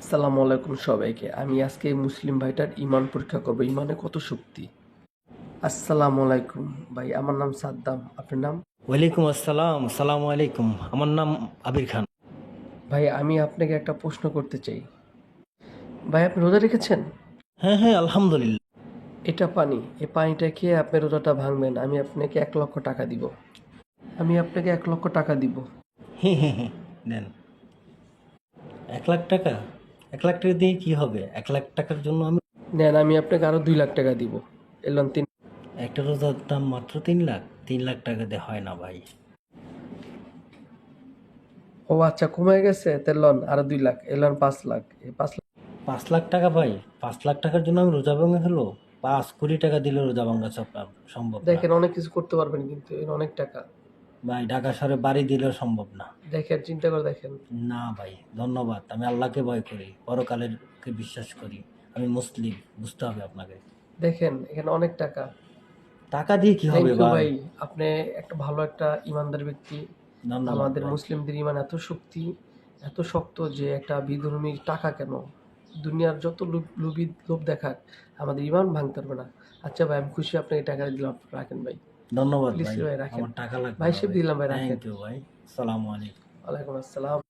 আসসালামু আলাইকুম সবাইকে। আমি আজকে এই মুসলিম ভাইটার ঈমান পরীক্ষা করব। ঈমানে কত শক্তি। আসসালামু আলাইকুম ভাই, আমার নাম সাদ্দাম। আপনার নাম? ওয়ালাইকুম আসসালাম, আসসালামু আলাইকুম। আমার নাম আবির খান। ভাই, আমি আপনাকে একটা প্রশ্ন করতে চাই। ভাই, আপনি রোজা রেখেছেন? হ্যাঁ হ্যাঁ, আলহামদুলিল্লাহ। এটা পানি। এই পানিটা খেয়ে আপনি রোজাটা ভাঙবেন। আমি আপনাকে 1 লক্ষ টাকা দিব। আমি আপনাকে 1 লক্ষ টাকা দিব। হ্যাঁ হ্যাঁ হ্যাঁ, দেন। 1 লাখ টাকা? 1 লাখ টাকা দিয়ে কি হবে? 1 লাখ টাকার জন্য আমি নেন, আমি আপনাকে আরো 2 লাখ টাকা দিব। এলাম তিন। একটা রোজার দাম মাত্র 3 লাখ। 3 লাখ টাকা দিয়ে হয় না ভাই। ও আচ্ছা, কমে গেছে। তেলন আরো 2 লাখ, এলাম 5 লাখ। এই 5 লাখ। 5 লাখ টাকা ভাই? 5 লাখ টাকার জন্য আমি রোজা ভাঙা হলো? 5 কোটি টাকা দিলে রোজা ভাঙা সম্ভব না দেখেন, অনেক কিছু করতে পারবেন, কিন্তু এর অনেক টাকা। ভাই। ঢাকা শহরে বাড়ি দিলেও সম্ভব না। দেখেন, চিন্তা করে দেখেন। না ভাই, ধন্যবাদ। আমি আল্লাহকে ভয় করি, পরকালেরকে বিশ্বাস করি। আমি মুসলিম, বুঝতে হবে আপনাকে। দেখেন, এখানে অনেক টাকা। টাকা দিয়ে কি থ্যাংক হবে ইউ ভাই? ভাই। আপনি একটা ভালো একটা ইমানদার ব্যক্তি। ধন্যবাদ আমাদের ভাই। মুসলিমদের ইমান এত শক্তি, এত শক্ত যে একটা বিধর্মী টাকা কেন, দুনিয়ার যত লোভী লোভ দেখাক, আমাদের ইমান ভাঙতে পারবে না। আচ্ছা ভাই, আমি খুশি, আপনাকে টাকা দিলাম, রাখেন ভাই। ধন্যবাদ প্লিজ ভাই। ভাই রাখেন। আমার টাকা লাগবে ভাই না শিপ ভাই। দিলাম ভাই, রাখেন। থ্যাংক ইউ ভাই। আসসালামু আলাইকুম। ওয়ালাইকুম আসসালাম।